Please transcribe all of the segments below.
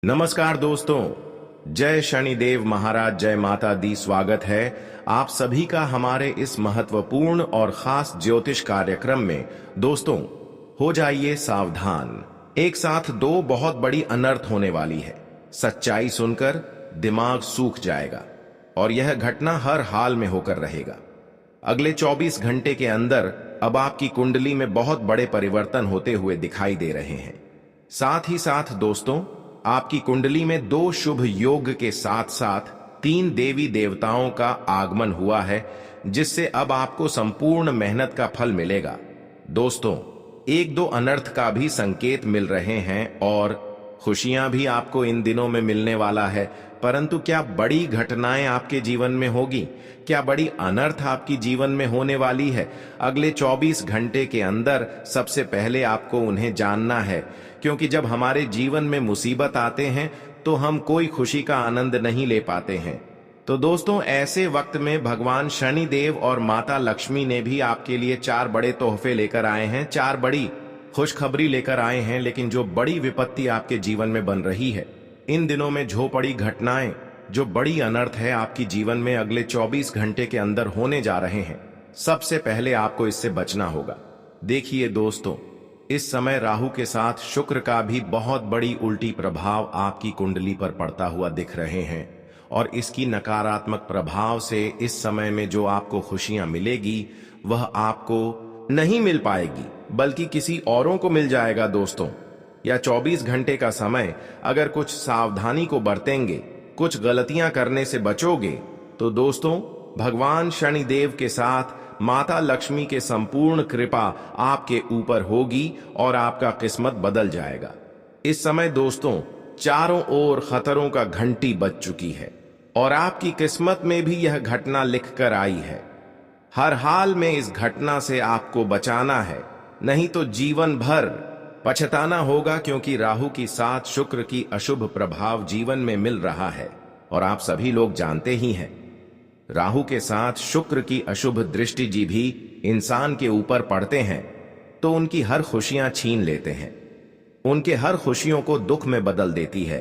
नमस्कार दोस्तों, जय शनिदेव महाराज, जय माता दी। स्वागत है आप सभी का हमारे इस महत्वपूर्ण और खास ज्योतिष कार्यक्रम में। दोस्तों, हो जाइए सावधान, एक साथ दो बहुत बड़ी अनर्थ होने वाली है। सच्चाई सुनकर दिमाग सूख जाएगा और यह घटना हर हाल में होकर रहेगा। अगले 24 घंटे के अंदर अब आपकी कुंडली में बहुत बड़े परिवर्तन होते हुए दिखाई दे रहे हैं। साथ ही साथ दोस्तों, आपकी कुंडली में दो शुभ योग के साथ साथ 3 देवी देवताओं का आगमन हुआ है, जिससे अब आपको संपूर्ण मेहनत का फल मिलेगा। दोस्तों, एक दो अनर्थ का भी संकेत मिल रहे हैं और खुशियां भी आपको इन दिनों में मिलने वाला है। परंतु क्या बड़ी घटनाएं आपके जीवन में होगी? क्या बड़ी अनर्थ आपकी जीवन में होने वाली है? अगले 24 घंटे के अंदर सबसे पहले आपको उन्हें जानना है, क्योंकि जब हमारे जीवन में मुसीबत आते हैं तो हम कोई खुशी का आनंद नहीं ले पाते हैं। तो दोस्तों, ऐसे वक्त में भगवान शनिदेव और माता लक्ष्मी ने भी आपके लिए 4 बड़े तोहफे लेकर आए हैं, 4 बड़ी खुशखबरी लेकर आए हैं। लेकिन जो बड़ी विपत्ति आपके जीवन में बन रही है, इन दिनों में जो बड़ी घटनाएं, जो बड़ी अनर्थ है आपकी जीवन में अगले 24 घंटे के अंदर होने जा रहे हैं, सबसे पहले आपको इससे बचना होगा। देखिए दोस्तों, इस समय राहु के साथ शुक्र का भी बहुत बड़ी उल्टी प्रभाव आपकी कुंडली पर पड़ता हुआ दिख रहे हैं और इसकी नकारात्मक प्रभाव से इस समय में जो आपको खुशियां मिलेगी वह आपको नहीं मिल पाएगी, बल्कि किसी औरों को मिल जाएगा। दोस्तों, या 24 घंटे का समय अगर कुछ सावधानी को बरतेंगे, कुछ गलतियां करने से बचोगे, तो दोस्तों भगवान शनिदेव के साथ माता लक्ष्मी के संपूर्ण कृपा आपके ऊपर होगी और आपका किस्मत बदल जाएगा। इस समय दोस्तों चारों ओर खतरों का घंटी बज चुकी है और आपकी किस्मत में भी यह घटना लिख कर आई है। हर हाल में इस घटना से आपको बचाना है, नहीं तो जीवन भर पछताना होगा, क्योंकि राहु की साथ शुक्र की अशुभ प्रभाव जीवन में मिल रहा है और आप सभी लोग जानते ही हैं, राहु के साथ शुक्र की अशुभ दृष्टि जी भी इंसान के ऊपर पड़ते हैं तो उनकी हर खुशियां छीन लेते हैं, उनके हर खुशियों को दुख में बदल देती है।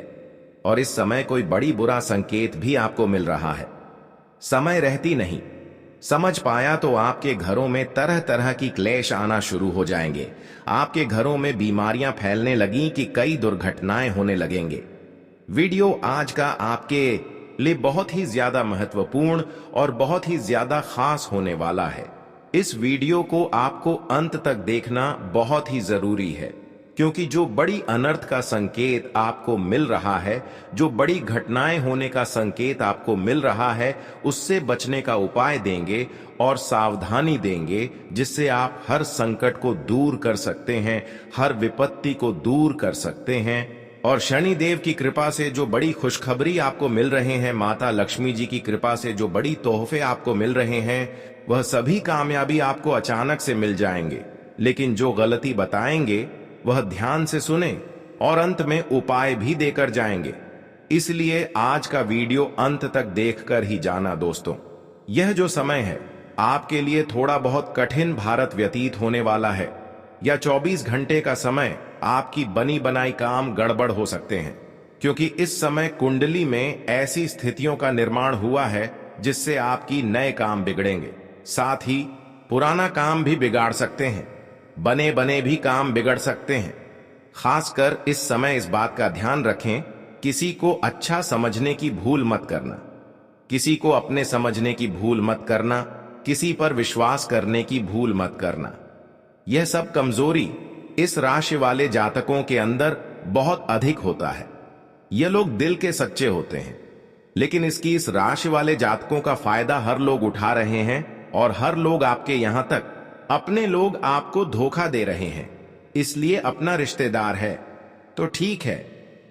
और इस समय कोई बड़ी बुरा संकेत भी आपको मिल रहा है। समय रहती नहीं, समझ पाया तो आपके घरों में तरह तरह की क्लेश आना शुरू हो जाएंगे। आपके घरों में बीमारियां फैलने लगी कि कई दुर्घटनाएं होने लगेंगे। वीडियो आज का आपके लिए बहुत ही ज्यादा महत्वपूर्ण और बहुत ही ज्यादा खास होने वाला है। इस वीडियो को आपको अंत तक देखना बहुत ही जरूरी है, क्योंकि जो बड़ी अनर्थ का संकेत आपको मिल रहा है, जो बड़ी घटनाएं होने का संकेत आपको मिल रहा है, उससे बचने का उपाय देंगे और सावधानी देंगे, जिससे आप हर संकट को दूर कर सकते हैं, हर विपत्ति को दूर कर सकते हैं। और शनिदेव की कृपा से जो बड़ी खुशखबरी आपको मिल रहे हैं, माता लक्ष्मी जी की कृपा से जो बड़ी तोहफे आपको मिल रहे हैं, वह सभी कामयाबी आपको अचानक से मिल जाएंगे। लेकिन जो गलती बताएंगे वह ध्यान से सुने और अंत में उपाय भी देकर जाएंगे। इसलिए आज का वीडियो अंत तक देखकर ही जाना। दोस्तों, यह जो समय है आपके लिए थोड़ा बहुत कठिन भारत व्यतीत होने वाला है। या 24 घंटे का समय आपकी बनी बनाई काम गड़बड़ हो सकते हैं, क्योंकि इस समय कुंडली में ऐसी स्थितियों का निर्माण हुआ है जिससे आपकी नए काम बिगड़ेंगे, साथ ही पुराना काम भी बिगाड़ सकते हैं, बने बने भी काम बिगड़ सकते हैं। खासकर इस समय इस बात का ध्यान रखें, किसी को अच्छा समझने की भूल मत करना, किसी को अपने समझने की भूल मत करना, किसी पर विश्वास करने की भूल मत करना। यह सब कमजोरी इस राशि वाले जातकों के अंदर बहुत अधिक होता है। यह लोग दिल के सच्चे होते हैं, लेकिन इसकी इस राशि वाले जातकों का फायदा हर लोग उठा रहे हैं और हर लोग आपके यहां तक अपने लोग आपको धोखा दे रहे हैं। इसलिए अपना रिश्तेदार है तो ठीक है,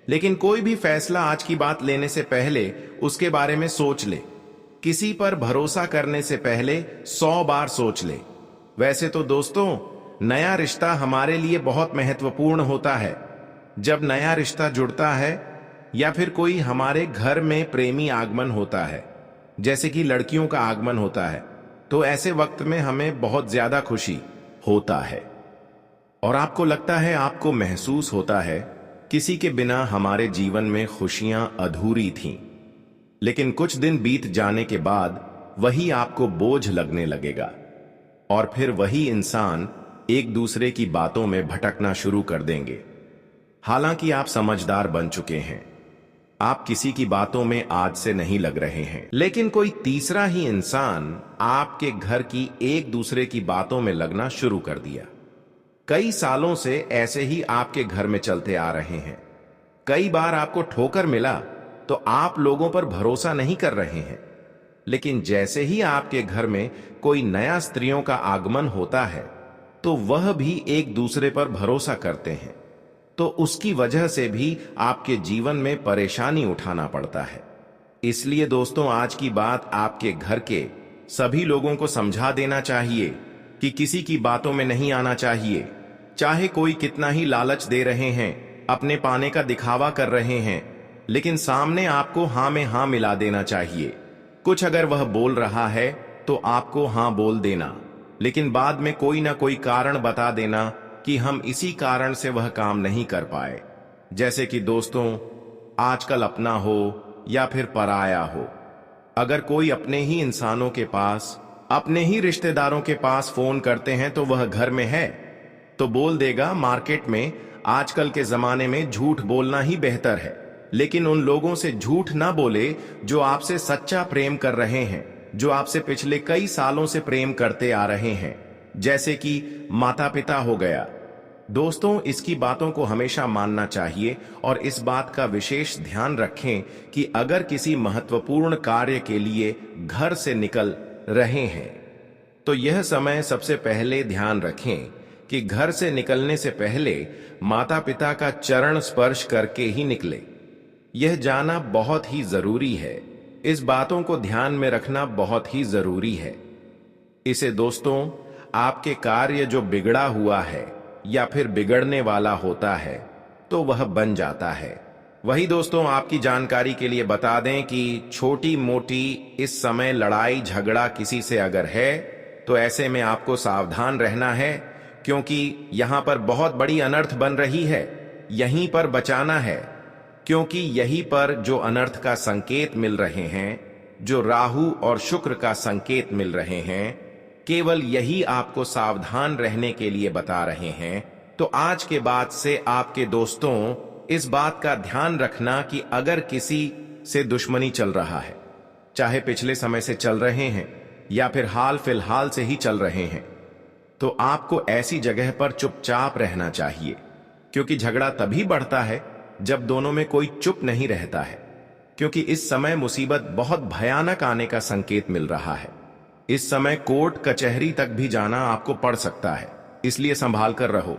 लेकिन कोई भी फैसला आज की बात लेने से पहले उसके बारे में सोच ले। किसी पर भरोसा करने से पहले 100 बार सोच ले। वैसे तो दोस्तों, नया रिश्ता हमारे लिए बहुत महत्वपूर्ण होता है। जब नया रिश्ता जुड़ता है या फिर कोई हमारे घर में प्रेमी आगमन होता है, जैसे कि लड़कियों का आगमन होता है, तो ऐसे वक्त में हमें बहुत ज्यादा खुशी होता है और आपको लगता है, आपको महसूस होता है किसी के बिना हमारे जीवन में खुशियां अधूरी थीं, लेकिन कुछ दिन बीत जाने के बाद वही आपको बोझ लगने लगेगा और फिर वही इंसान एक दूसरे की बातों में भटकना शुरू कर देंगे। हालांकि आप समझदार बन चुके हैं, आप किसी की बातों में आज से नहीं लग रहे हैं, लेकिन कोई तीसरा ही इंसान आपके घर की एक दूसरे की बातों में लगना शुरू कर दिया। कई सालों से ऐसे ही आपके घर में चलते आ रहे हैं। कई बार आपको ठोकर मिला तो आप लोगों पर भरोसा नहीं कर रहे हैं, लेकिन जैसे ही आपके घर में कोई नया स्त्रियों का आगमन होता है तो वह भी एक दूसरे पर भरोसा करते हैं, तो उसकी वजह से भी आपके जीवन में परेशानी उठाना पड़ता है। इसलिए दोस्तों, आज की बात आपके घर के सभी लोगों को समझा देना चाहिए कि किसी की बातों में नहीं आना चाहिए। चाहे कोई कितना ही लालच दे रहे हैं, अपने पाने का दिखावा कर रहे हैं, लेकिन सामने आपको हां में हां मिला देना चाहिए। कुछ अगर वह बोल रहा है तो आपको हां बोल देना, लेकिन बाद में कोई ना कोई कारण बता देना कि हम इसी कारण से वह काम नहीं कर पाए। जैसे कि दोस्तों, आजकल अपना हो या फिर पराया हो, अगर कोई अपने ही इंसानों के पास, अपने ही रिश्तेदारों के पास फोन करते हैं तो वह घर में है, तो बोल देगा मार्केट में आजकल के जमाने में झूठ बोलना ही बेहतर है। लेकिन उन लोगों से झूठ ना बोले जो आपसे सच्चा प्रेम कर रहे हैं, जो आपसे पिछले कई सालों से प्रेम करते आ रहे हैं, जैसे कि माता पिता हो गया। दोस्तों, इसकी बातों को हमेशा मानना चाहिए और इस बात का विशेष ध्यान रखें कि अगर किसी महत्वपूर्ण कार्य के लिए घर से निकल रहे हैं तो यह समय सबसे पहले ध्यान रखें कि घर से निकलने से पहले माता पिता का चरण स्पर्श करके ही निकले। यह जाना बहुत ही जरूरी है। इस बातों को ध्यान में रखना बहुत ही जरूरी है। इसे दोस्तों, आपके कार्य जो बिगड़ा हुआ है या फिर बिगड़ने वाला होता है तो वह बन जाता है। वही दोस्तों, आपकी जानकारी के लिए बता दें कि छोटी मोटी इस समय लड़ाई झगड़ा किसी से अगर है तो ऐसे में आपको सावधान रहना है, क्योंकि यहां पर बहुत बड़ी अनर्थ बन रही है। यहीं पर बचाना है, क्योंकि यहीं पर जो अनर्थ का संकेत मिल रहे हैं, जो राहु और शुक्र का संकेत मिल रहे हैं, केवल यही आपको सावधान रहने के लिए बता रहे हैं। तो आज के बाद से आपके दोस्तों, इस बात का ध्यान रखना कि अगर किसी से दुश्मनी चल रहा है, चाहे पिछले समय से चल रहे हैं या फिर हाल फिलहाल से ही चल रहे हैं, तो आपको ऐसी जगह पर चुपचाप रहना चाहिए, क्योंकि झगड़ा तभी बढ़ता है जब दोनों में कोई चुप नहीं रहता है। क्योंकि इस समय मुसीबत बहुत भयानक आने का संकेत मिल रहा है। इस समय कोर्ट कचहरी तक भी जाना आपको पड़ सकता है, इसलिए संभाल कर रहो।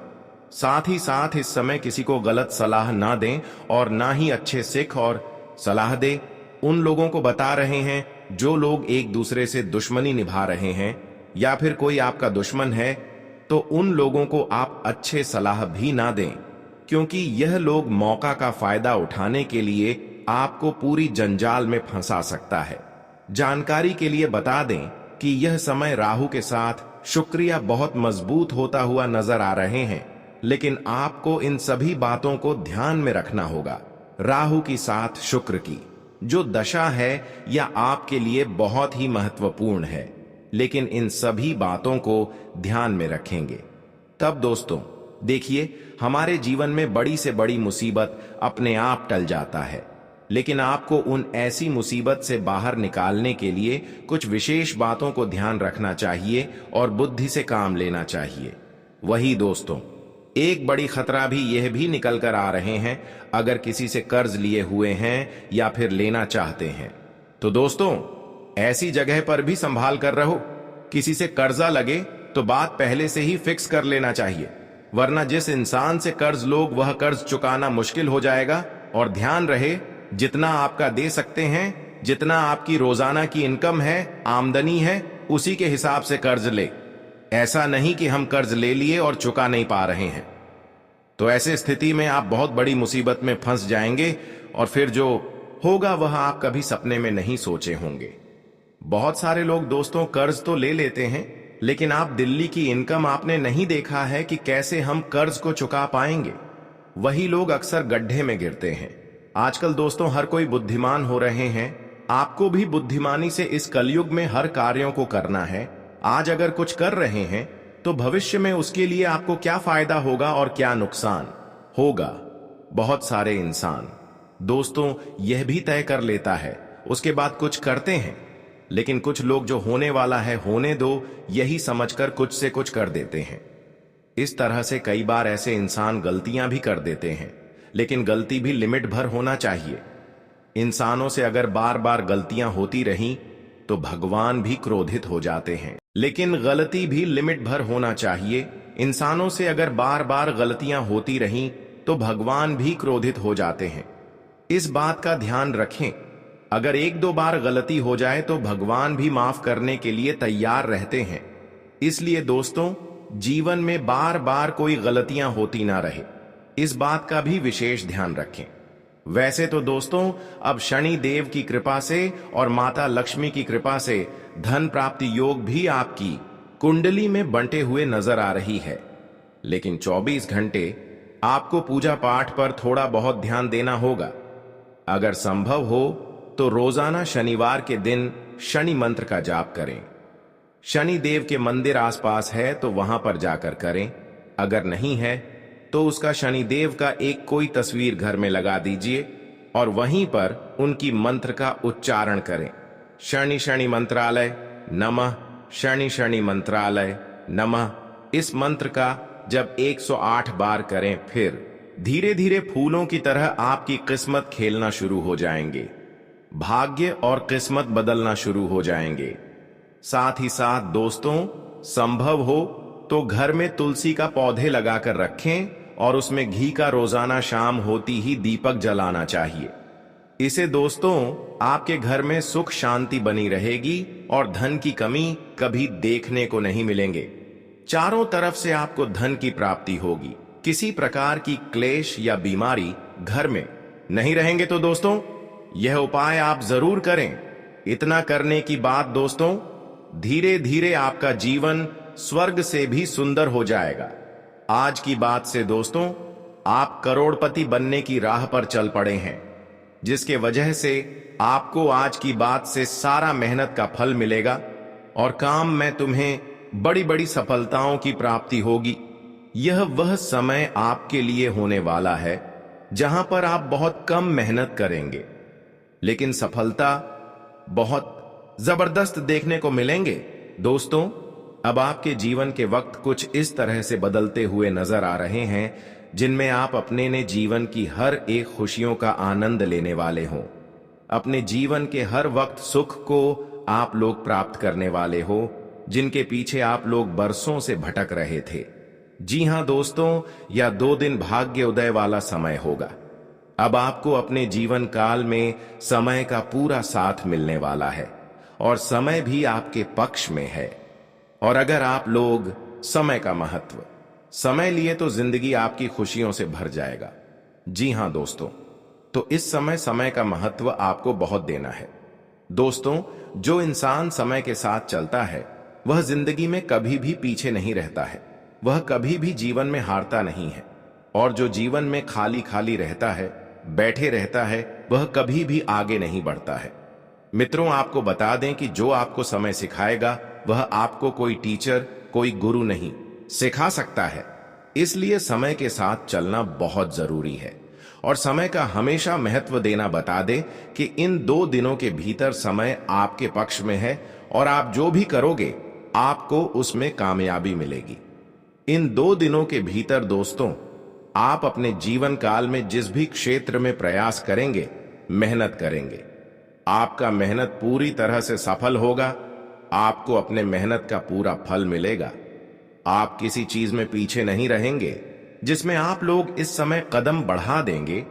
साथ ही साथ इस समय किसी को गलत सलाह ना दें और ना ही अच्छे सिख और सलाह दे। उन लोगों को बता रहे हैं जो लोग एक दूसरे से दुश्मनी निभा रहे हैं या फिर कोई आपका दुश्मन है, तो उन लोगों को आप अच्छे सलाह भी ना दें, क्योंकि यह लोग मौका का फायदा उठाने के लिए आपको पूरी जंजाल में फंसा सकता है। जानकारी के लिए बता दें कि यह समय राहु के साथ शुक्रिया बहुत मजबूत होता हुआ नजर आ रहे हैं, लेकिन आपको इन सभी बातों को ध्यान में रखना होगा। राहु की साथ शुक्र की जो दशा है यह आपके लिए बहुत ही महत्वपूर्ण है, लेकिन इन सभी बातों को ध्यान में रखेंगे तब दोस्तों देखिए, हमारे जीवन में बड़ी से बड़ी मुसीबत अपने आप टल जाता है। लेकिन आपको उन ऐसी मुसीबत से बाहर निकालने के लिए कुछ विशेष बातों को ध्यान रखना चाहिए और बुद्धि से काम लेना चाहिए। वही दोस्तों, एक बड़ी खतरा भी यह भी निकल कर आ रहे हैं, अगर किसी से कर्ज लिए हुए हैं या फिर लेना चाहते हैं तो दोस्तों ऐसी जगह पर भी संभाल कर रहो। किसी से कर्जा लगे तो बात पहले से ही फिक्स कर लेना चाहिए, वरना जिस इंसान से कर्ज लोग वह कर्ज चुकाना मुश्किल हो जाएगा। और ध्यान रहे, जितना आपका दे सकते हैं, जितना आपकी रोजाना की इनकम है, आमदनी है, उसी के हिसाब से कर्ज ले। ऐसा नहीं कि हम कर्ज ले लिए और चुका नहीं पा रहे हैं, तो ऐसे स्थिति में आप बहुत बड़ी मुसीबत में फंस जाएंगे और फिर जो होगा वह आप कभी सपने में नहीं सोचे होंगे। बहुत सारे लोग दोस्तों कर्ज तो ले लेते हैं, लेकिन आप दिल्ली की इनकम आपने नहीं देखा है कि कैसे हम कर्ज को चुका पाएंगे। वही लोग अक्सर गड्ढे में गिरते हैं। आजकल दोस्तों हर कोई बुद्धिमान हो रहे हैं। आपको भी बुद्धिमानी से इस कलयुग में हर कार्यों को करना है। आज अगर कुछ कर रहे हैं तो भविष्य में उसके लिए आपको क्या फायदा होगा और क्या नुकसान होगा। बहुत सारे इंसान दोस्तों यह भी तय कर लेता है, उसके बाद कुछ करते हैं, लेकिन कुछ लोग जो होने वाला है होने दो यही समझकर कुछ से कुछ कर देते हैं। इस तरह से कई बार ऐसे इंसान गलतियां भी कर देते हैं, लेकिन गलती भी लिमिट भर होना चाहिए। इंसानों से अगर बार बार गलतियां होती रहीं तो भगवान भी क्रोधित हो जाते हैं, लेकिन गलती भी लिमिट भर होना चाहिए। इंसानों से अगर बार बार गलतियां होती रहीं तो भगवान भी क्रोधित हो जाते हैं। इस बात का ध्यान रखें। अगर एक दो बार गलती हो जाए तो भगवान भी माफ करने के लिए तैयार रहते हैं। इसलिए दोस्तों जीवन में बार बार कोई गलतियां होती ना रहे, इस बात का भी विशेष ध्यान रखें। वैसे तो दोस्तों अब शनि देव की कृपा से और माता लक्ष्मी की कृपा से धन प्राप्ति योग भी आपकी कुंडली में बंटे हुए नजर आ रही है, लेकिन 24 घंटे आपको पूजा पाठ पर थोड़ा बहुत ध्यान देना होगा। अगर संभव हो तो रोजाना शनिवार के दिन शनि मंत्र का जाप करें। शनि देव के मंदिर आसपास है तो वहां पर जाकर करें। अगर नहीं है तो उसका शनि देव का एक कोई तस्वीर घर में लगा दीजिए और वहीं पर उनकी मंत्र का उच्चारण करें। शनि शनि मंत्रालय नमः, शनि शनि मंत्रालय नमः। इस मंत्र का जब 108 बार करें, फिर धीरे धीरे फूलों की तरह आपकी किस्मत खेलना शुरू हो जाएंगे। भाग्य और किस्मत बदलना शुरू हो जाएंगे। साथ ही साथ दोस्तों संभव हो तो घर में तुलसी का पौधे लगाकर रखें और उसमें घी का रोजाना शाम होती ही दीपक जलाना चाहिए। इसे दोस्तों आपके घर में सुख शांति बनी रहेगी और धन की कमी कभी देखने को नहीं मिलेंगे। चारों तरफ से आपको धन की प्राप्ति होगी। किसी प्रकार की क्लेश या बीमारी घर में नहीं रहेंगे। तो दोस्तों यह उपाय आप जरूर करें। इतना करने की बात दोस्तों धीरे धीरे आपका जीवन स्वर्ग से भी सुंदर हो जाएगा। आज की बात से दोस्तों आप करोड़पति बनने की राह पर चल पड़े हैं, जिसके वजह से आपको आज की बात से सारा मेहनत का फल मिलेगा और काम में तुम्हें बड़ी बड़ी सफलताओं की प्राप्ति होगी। यह वह समय आपके लिए होने वाला है जहां पर आप बहुत कम मेहनत करेंगे, लेकिन सफलता बहुत जबरदस्त देखने को मिलेंगे। दोस्तों अब आपके जीवन के वक्त कुछ इस तरह से बदलते हुए नजर आ रहे हैं जिनमें आप अपने ने जीवन की हर एक खुशियों का आनंद लेने वाले हों। अपने जीवन के हर वक्त सुख को आप लोग प्राप्त करने वाले हो, जिनके पीछे आप लोग बरसों से भटक रहे थे। जी हां दोस्तों, यह 2 दिन भाग्य उदय वाला समय होगा। अब आपको अपने जीवन काल में समय का पूरा साथ मिलने वाला है और समय भी आपके पक्ष में है। और अगर आप लोग समय का महत्व समय लिए तो जिंदगी आपकी खुशियों से भर जाएगा। जी हां दोस्तों, तो इस समय का महत्व आपको बहुत देना है। दोस्तों जो इंसान समय के साथ चलता है वह जिंदगी में कभी भी पीछे नहीं रहता है, वह कभी भी जीवन में हारता नहीं है। और जो जीवन में खाली खाली रहता है, बैठे रहता है, वह कभी भी आगे नहीं बढ़ता है। मित्रों आपको बता दें कि जो आपको समय सिखाएगा वह आपको कोई टीचर, कोई गुरु नहीं सिखा सकता है। इसलिए समय के साथ चलना बहुत जरूरी है और समय का हमेशा महत्व देना बता दे कि इन 2 दिनों के भीतर समय आपके पक्ष में है और आप जो भी करोगे आपको उसमें कामयाबी मिलेगी। इन 2 दिनों के भीतर दोस्तों आप अपने जीवन काल में जिस भी क्षेत्र में प्रयास करेंगे, मेहनत करेंगे, आपका मेहनत पूरी तरह से सफल होगा। आपको अपने मेहनत का पूरा फल मिलेगा। आप किसी चीज में पीछे नहीं रहेंगे। जिसमें आप लोग इस समय कदम बढ़ा देंगे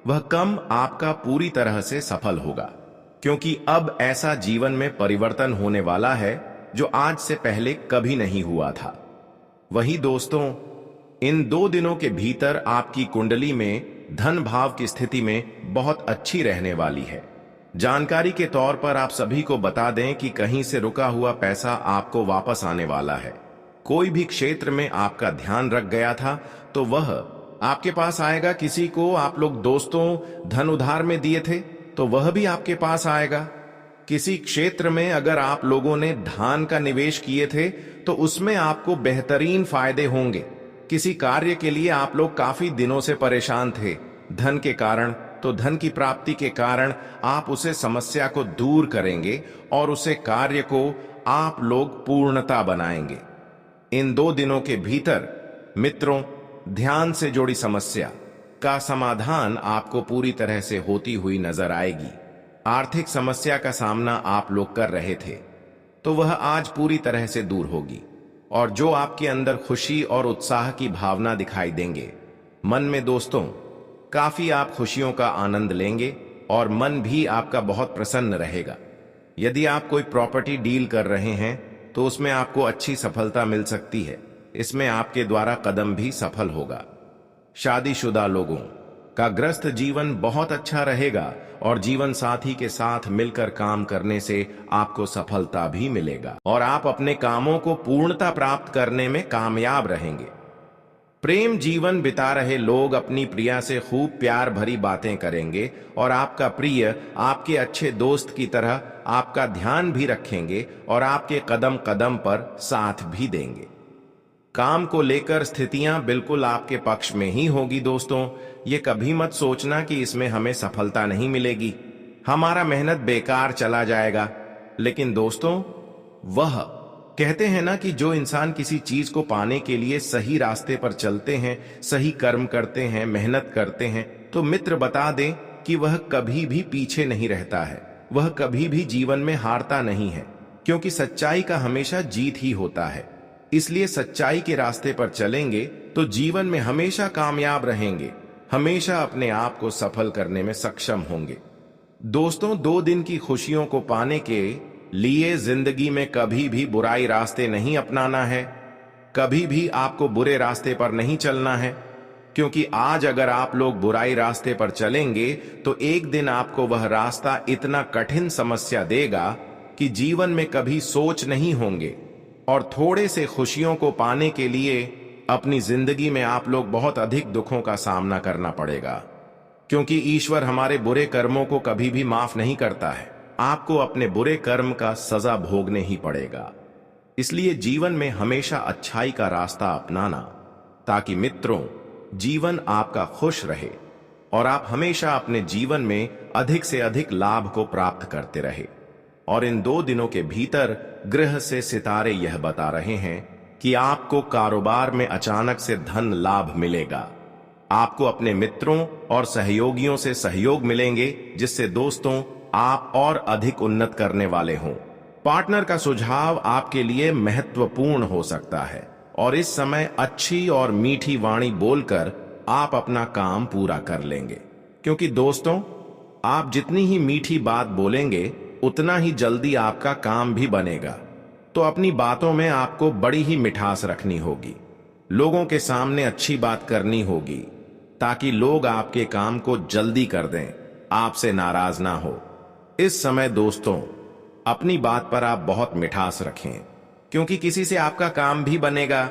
वह कम आपका पूरी तरह से सफल होगा, क्योंकि अब ऐसा जीवन में परिवर्तन होने वाला है जो आज से पहले कभी नहीं हुआ था। वही दोस्तों इन 2 दिनों के भीतर आपकी कुंडली में धन भाव की स्थिति में बहुत अच्छी रहने वाली है। जानकारी के तौर पर आप सभी को बता दें कि कहीं से रुका हुआ पैसा आपको वापस आने वाला है। कोई भी क्षेत्र में आपका ध्यान रख गया था तो वह आपके पास आएगा। किसी को आप लोग दोस्तों धन उधार में दिए थे तो वह भी आपके पास आएगा। किसी क्षेत्र में अगर आप लोगों ने धान का निवेश किए थे तो उसमें आपको बेहतरीन फायदे होंगे। किसी कार्य के लिए आप लोग काफी दिनों से परेशान थे धन के कारण, तो धन की प्राप्ति के कारण आप उसे समस्या को दूर करेंगे और उसे कार्य को आप लोग पूर्णता बनाएंगे। इन 2 दिनों के भीतर मित्रों, ध्यान से जुड़ी समस्या का समाधान आपको पूरी तरह से होती हुई नजर आएगी। आर्थिक समस्या का सामना आप लोग कर रहे थे तो वह आज पूरी तरह से दूर होगी, और जो आपके अंदर खुशी और उत्साह की भावना दिखाई देंगे मन में दोस्तों, काफी आप खुशियों का आनंद लेंगे और मन भी आपका बहुत प्रसन्न रहेगा। यदि आप कोई प्रॉपर्टी डील कर रहे हैं तो उसमें आपको अच्छी सफलता मिल सकती है। इसमें आपके द्वारा कदम भी सफल होगा। शादीशुदा लोगों का ग्रस्त जीवन बहुत अच्छा रहेगा और जीवन साथी के साथ मिलकर काम करने से आपको सफलता भी मिलेगा और आप अपने कामों को पूर्णता प्राप्त करने में कामयाब रहेंगे। प्रेम जीवन बिता रहे लोग अपनी प्रिया से खूब प्यार भरी बातें करेंगे और आपका प्रिय आपके अच्छे दोस्त की तरह आपका ध्यान भी रखेंगे और आपके कदम कदम पर साथ भी देंगे। काम को लेकर स्थितियां बिल्कुल आपके पक्ष में ही होगी दोस्तों। ये कभी मत सोचना कि इसमें हमें सफलता नहीं मिलेगी, हमारा मेहनत बेकार चला जाएगा। लेकिन दोस्तों, वह कहते हैं ना कि जो इंसान किसी चीज को पाने के लिए सही रास्ते पर चलते हैं, सही कर्म करते हैं, मेहनत करते हैं, तो मित्र बता दें कि वह कभी भी पीछे नहीं रहता है, वह कभी भी जीवन में हारता नहीं है, क्योंकि सच्चाई का हमेशा जीत ही होता है। इसलिए सच्चाई के रास्ते पर चलेंगे तो जीवन में हमेशा कामयाब रहेंगे, हमेशा अपने आप को सफल करने में सक्षम होंगे। दोस्तों, 2 दिन की खुशियों को पाने के लिए जिंदगी में कभी भी बुराई रास्ते नहीं अपनाना है, कभी भी आपको बुरे रास्ते पर नहीं चलना है, क्योंकि आज अगर आप लोग बुराई रास्ते पर चलेंगे तो एक दिन आपको वह रास्ता इतना कठिन समस्या देगा कि जीवन में कभी सोच नहीं होंगे, और थोड़े से खुशियों को पाने के लिए अपनी जिंदगी में आप लोग बहुत अधिक दुखों का सामना करना पड़ेगा, क्योंकि ईश्वर हमारे बुरे कर्मों को कभी भी माफ नहीं करता है। आपको अपने बुरे कर्म का सजा भोगने ही पड़ेगा। इसलिए जीवन में हमेशा अच्छाई का रास्ता अपनाना, ताकि मित्रों जीवन आपका खुश रहे और आप हमेशा अपने जीवन में अधिक से अधिक लाभ को प्राप्त करते रहे। और इन 2 दिनों के भीतर ग्रह से सितारे यह बता रहे हैं कि आपको कारोबार में अचानक से धन लाभ मिलेगा। आपको अपने मित्रों और सहयोगियों से सहयोग मिलेंगे, जिससे दोस्तों आप और अधिक उन्नत करने वाले हों। पार्टनर का सुझाव आपके लिए महत्वपूर्ण हो सकता है और इस समय अच्छी और मीठी वाणी बोलकर आप अपना काम पूरा कर लेंगे, क्योंकि दोस्तों आप जितनी ही मीठी बात बोलेंगे उतना ही जल्दी आपका काम भी बनेगा। तो अपनी बातों में आपको बड़ी ही मिठास रखनी होगी, लोगों के सामने अच्छी बात करनी होगी, ताकि लोग आपके काम को जल्दी कर दें, आपसे नाराज ना हो। इस समय दोस्तों अपनी बात पर आप बहुत मिठास रखें, क्योंकि किसी से आपका काम भी बनेगा।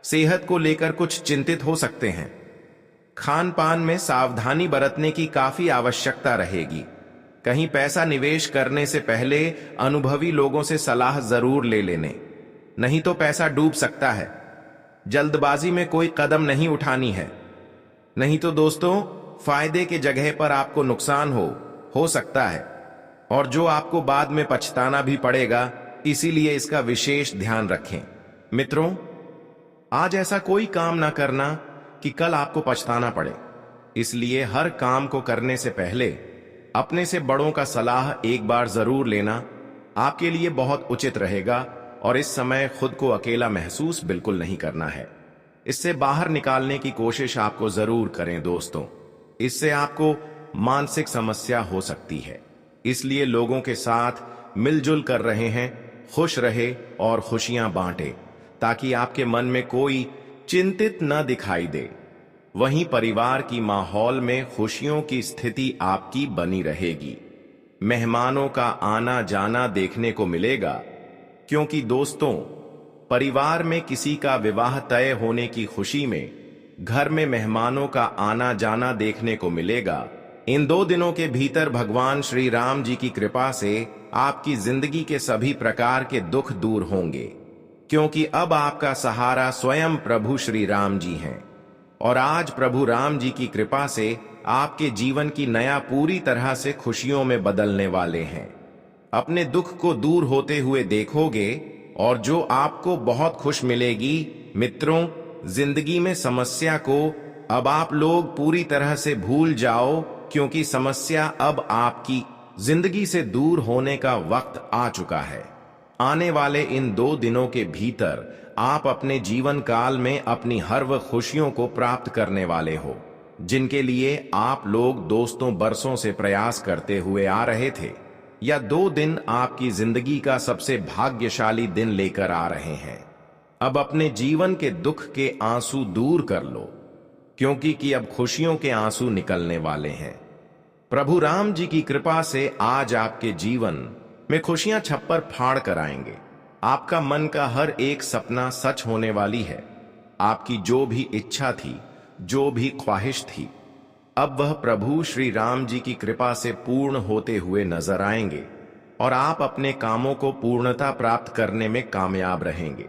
सेहत को लेकर कुछ चिंतित हो सकते हैं। खान पान में सावधानी बरतने की काफी आवश्यकता रहेगी। कहीं पैसा निवेश करने से पहले अनुभवी लोगों से सलाह जरूर ले लेने, नहीं तो पैसा डूब सकता है। जल्दबाजी में कोई कदम नहीं उठानी है, नहीं तो दोस्तों फायदे के जगह पर आपको नुकसान हो सकता है, और जो आपको बाद में पछताना भी पड़ेगा। इसीलिए इसका विशेष ध्यान रखें। मित्रों, आज ऐसा कोई काम ना करना कि कल आपको पछताना पड़े। इसलिए हर काम को करने से पहले अपने से बड़ों का सलाह एक बार जरूर लेना आपके लिए बहुत उचित रहेगा, और इस समय खुद को अकेला महसूस बिल्कुल नहीं करना है। इससे बाहर निकालने की कोशिश आपको जरूर करें दोस्तों। इससे आपको मानसिक समस्या हो सकती है। इसलिए लोगों के साथ मिलजुल कर रहे हैं, खुश रहे और खुशियां बांटे, ताकि आपके मन में कोई चिंतित न दिखाई दे। वहीं परिवार की माहौल में खुशियों की स्थिति आपकी बनी रहेगी। मेहमानों का आना जाना देखने को मिलेगा, क्योंकि दोस्तों परिवार में किसी का विवाह तय होने की खुशी में घर में मेहमानों का आना जाना देखने को मिलेगा। इन 2 दिनों के भीतर भगवान श्री राम जी की कृपा से आपकी जिंदगी के सभी प्रकार के दुख दूर होंगे, क्योंकि अब आपका सहारा स्वयं प्रभु श्री राम जी हैं। और आज प्रभु राम जी की कृपा से आपके जीवन की नया पूरी तरह से खुशियों में बदलने वाले हैं। अपने दुख को दूर होते हुए देखोगे और जो आपको बहुत खुश मिलेगी। मित्रों, जिंदगी में समस्या को अब आप लोग पूरी तरह से भूल जाओ, क्योंकि समस्या अब आपकी जिंदगी से दूर होने का वक्त आ चुका है। आने वाले इन 2 दिनों के भीतर आप अपने जीवन काल में अपनी हर वह खुशियों को प्राप्त करने वाले हो, जिनके लिए आप लोग दोस्तों बरसों से प्रयास करते हुए आ रहे थे। या 2 दिन आपकी जिंदगी का सबसे भाग्यशाली दिन लेकर आ रहे हैं। अब अपने जीवन के दुख के आंसू दूर कर लो, क्योंकि अब खुशियों के आंसू निकलने वाले हैं। प्रभु राम जी की कृपा से आज आपके जीवन में खुशियां छप्पर फाड़ कर आएंगे। आपका मन का हर एक सपना सच होने वाली है। आपकी जो भी इच्छा थी, जो भी ख्वाहिश थी, अब वह प्रभु श्री राम जी की कृपा से पूर्ण होते हुए नजर आएंगे और आप अपने कामों को पूर्णता प्राप्त करने में कामयाब रहेंगे।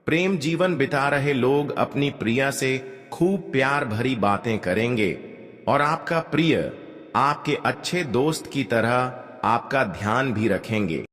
प्रेम जीवन बिता रहे लोग अपनी प्रिया से खूब प्यार भरी बातें करेंगे और आपका प्रिय आपके अच्छे दोस्त की तरह आपका ध्यान भी रखेंगे।